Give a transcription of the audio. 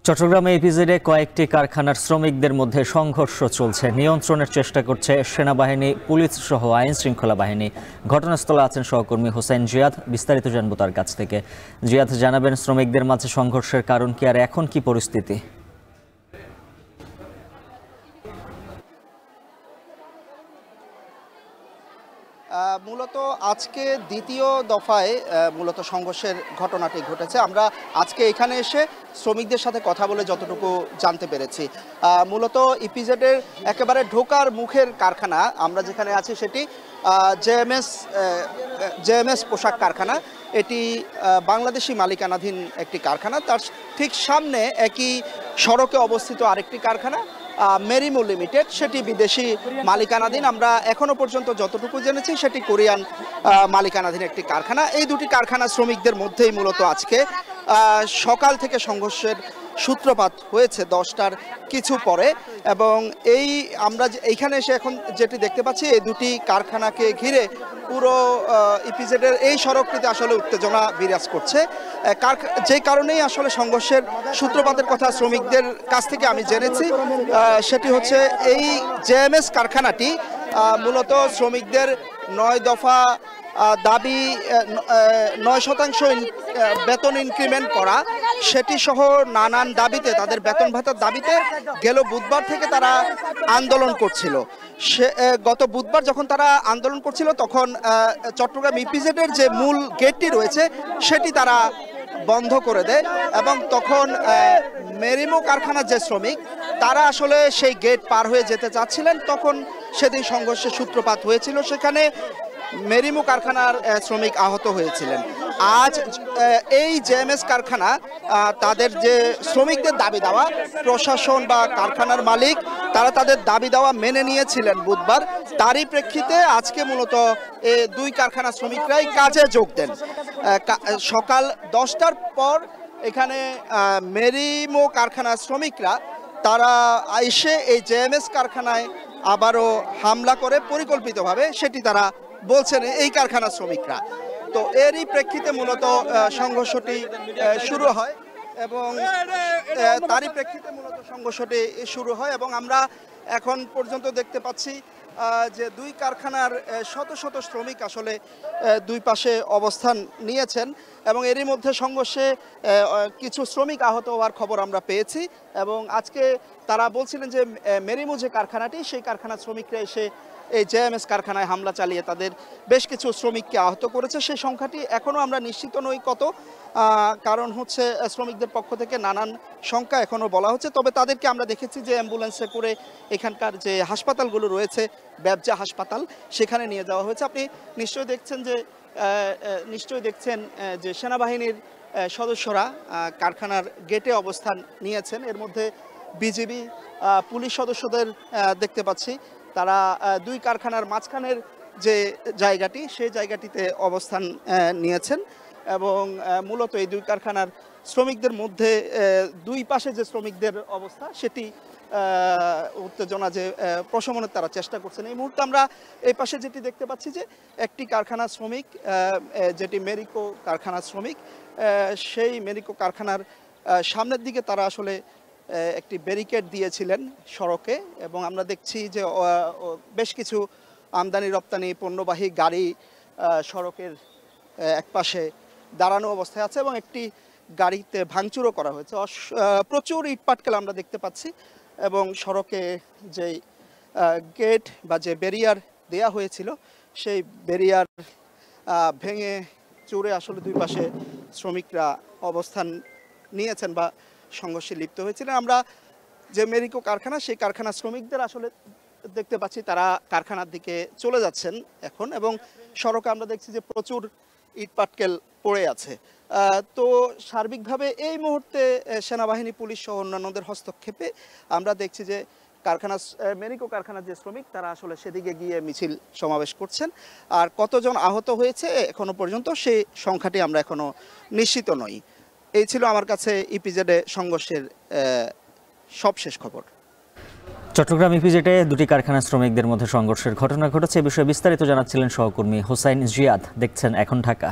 চট্টগ্রামে ইপিজেডে কয়েকটি কারখানার শ্রমিকদের মধ্যে সংঘর্ষ চলছে। নিয়ন্ত্রণের চেষ্টা করছে সেনাবাহিনী, পুলিশ সহ আইন শৃঙ্খলা বাহিনী। ঘটনাস্থলে আছেন সহকর্মী হোসাইন জিয়াদ। বিস্তারিত জানবো তার কাছ থেকে। জিয়াদ, জানাবেন শ্রমিকদের মাঝে সংঘর্ষের কারণ কি আর এখন কি পরিস্থিতি? মূলত আজকে দ্বিতীয় দফায় মূলত সংঘর্ষের ঘটনাটি ঘটেছে। আমরা আজকে এখানে এসে শ্রমিকদের সাথে কথা বলে যতটুকু জানতে পেরেছি, মূলত ইপিজেডের একেবারে ঢোকার মুখের কারখানা আমরা যেখানে আছি সেটি জেএমএস পোশাক কারখানা। এটি বাংলাদেশি মালিকানাধীন একটি কারখানা। তার ঠিক সামনে একই সড়কে অবস্থিত আরেকটি কারখানা মেরিমো লিমিটেড, সেটি বিদেশি মালিকানাধীন। আমরা এখনো পর্যন্ত যতটুকু জেনেছি সেটি কোরিয়ান মালিকানাধীন একটি কারখানা। এই দুটি কারখানা শ্রমিকদের মধ্যেই মূলত আজকে সকাল থেকে সংঘর্ষের সূত্রপাত হয়েছে 10টার কিছু পরে। এবং আমরা এইখানে এসে এখন যেটি দেখতে পাচ্ছি, এই দুটি কারখানাকে ঘিরে পুরো ইপিজেডের এই সড়কটিতে আসলে উত্তেজনা বিরাজ করছে। যে কারণেই আসলে সংঘর্ষের সূত্রপাতের কথা শ্রমিকদের কাছ থেকে আমি জেনেছি, সেটি হচ্ছে এই জেএমএস কারখানাটি মূলত শ্রমিকদের 9 দফা দাবি, 9% বেতন ইনক্রিমেন্ট করা, সেটি সহ নানান দাবিতে, তাদের বেতন ভাতার দাবিতে গেল বুধবার থেকে তারা আন্দোলন করছিল। গত বুধবার যখন তারা আন্দোলন করছিল তখন চট্টগ্রাম ইপিজেডের যে মূল গেটটি রয়েছে সেটি তারা বন্ধ করে দেয় এবং তখন মেরিমো কারখানার যে শ্রমিক তারা আসলে সেই গেট পার হয়ে যেতে চাচ্ছিলেন। তখন সেদিন সংঘর্ষের সূত্রপাত হয়েছিল, সেখানে মেরিমো কারখানার শ্রমিক আহত হয়েছিলেন। আজ এই জেএমএস কারখানা তাদের যে শ্রমিকদের দাবি দেওয়া, প্রশাসন বা কারখানার মালিক তারা তাদের দাবি দেওয়া মেনে নিয়েছিলেন বুধবার। তারই প্রেক্ষিতে আজকে মূলত দুই কারখানা শ্রমিকরাই কাজে যোগ দেন। সকাল 10টার পর এখানে মেরিমো কারখানার শ্রমিকরা তারা এসে এই জেএমএস কারখানায় আবারও হামলা করে পরিকল্পিতভাবে, সেটি তারা বলছেন এই কারখানার শ্রমিকরা। তো এরই প্রেক্ষিতে মূলত সংঘর্ষটি শুরু হয় এবং তারই প্রেক্ষিতে মূলত সংঘর্ষটি শুরু হয় এবং আমরা এখন পর্যন্ত দেখতে পাচ্ছি যে দুই কারখানার শত শত শ্রমিক আসলে দুই পাশে অবস্থান নিয়েছেন এবং এরই মধ্যে সংঘর্ষে কিছু শ্রমিক আহত হওয়ার খবর আমরা পেয়েছি। এবং আজকে তারা বলছিলেন যে মেরিমো যে কারখানাটি, সেই কারখানার শ্রমিকরা এসে এই জেএমএস কারখানায় হামলা চালিয়ে তাদের বেশ কিছু শ্রমিককে আহত করেছে। সেই সংখ্যাটি এখনও আমরা নিশ্চিত নই কত, কারণ হচ্ছে শ্রমিকদের পক্ষ থেকে নানান সংখ্যা এখনও বলা হচ্ছে। তবে তাদেরকে আমরা দেখেছি যে অ্যাম্বুলেন্সে করে এখানকার যে হাসপাতালগুলো রয়েছে, ব্যবজা হাসপাতাল, সেখানে নিয়ে যাওয়া হয়েছে। আপনি নিশ্চয়ই দেখছেন যে সেনাবাহিনীর সদস্যরা কারখানার গেটে অবস্থান নিয়েছেন। এর মধ্যে বিজিবি, পুলিশ সদস্যদের দেখতে পাচ্ছি। তারা দুই কারখানার মাঝখানের যে জায়গাটি, সেই জায়গাটিতে অবস্থান নিয়েছেন এবং মূলত এই দুই কারখানার শ্রমিকদের মধ্যে দুই পাশে যে শ্রমিকদের অবস্থা, সেটি উত্তেজনা যে প্রশমনের তারা চেষ্টা করছেন। এই মুহূর্তে আমরা এই পাশে যেটি দেখতে পাচ্ছি যে একটি কারখানার শ্রমিক, যেটি মেরিকো কারখানার শ্রমিক, সেই মেরিকো কারখানার সামনের দিকে তারা আসলে একটি ব্যারিকেড দিয়েছিলেন সড়কে এবং আমরা দেখছি যে বেশ কিছু আমদানি রপ্তানি পণ্যবাহী গাড়ি সড়কের একপাশে দাঁড়ানো অবস্থায় আছে এবং একটি গাড়িতে ভাঙচুরও করা হয়েছে। প্রচুর ইটপাটকেল আমরা দেখতে পাচ্ছি এবং সড়কে যে গেট বা যে ব্যারিয়ার দেয়া হয়েছিল, সেই ব্যারিয়ার ভেঙে চুরে আসলে দুই পাশে শ্রমিকরা অবস্থান নিয়েছেন বা সংঘর্ষে লিপ্ত হয়েছিলেন। আমরা যে মেরিকো কারখানা, সেই কারখানার শ্রমিকদের আসলে দেখতে পাচ্ছি তারা কারখানার দিকে চলে যাচ্ছেন এখন এবং সড়কে আমরা দেখছি যে প্রচুর ইটপাটকেল পড়ে আছে। তো সার্বিকভাবে এই মুহূর্তে সেনাবাহিনী, পুলিশ সহ অন্যান্যদের হস্তক্ষেপে আমরা দেখছি যে মেরিকো কারখানার যে শ্রমিক তারা আসলে সেদিকে গিয়ে মিছিল সমাবেশ করছেন। আর কতজন আহত হয়েছে এখনো পর্যন্ত সেই সংখ্যাটি আমরা এখনো নিশ্চিত নই। এই ছিল আমার কাছে ইপিজেডে সংঘর্ষের সবশেষ খবর। চট্টগ্রাম ইপিজেডে দুটি কারখানার শ্রমিকদের মধ্যে সংঘর্ষের ঘটনা ঘটেছে। এ বিষয়ে বিস্তারিত জানাচ্ছিলেন সহকর্মী হোসাইন জিয়াদ। দেখছেন এখন ঢাকা।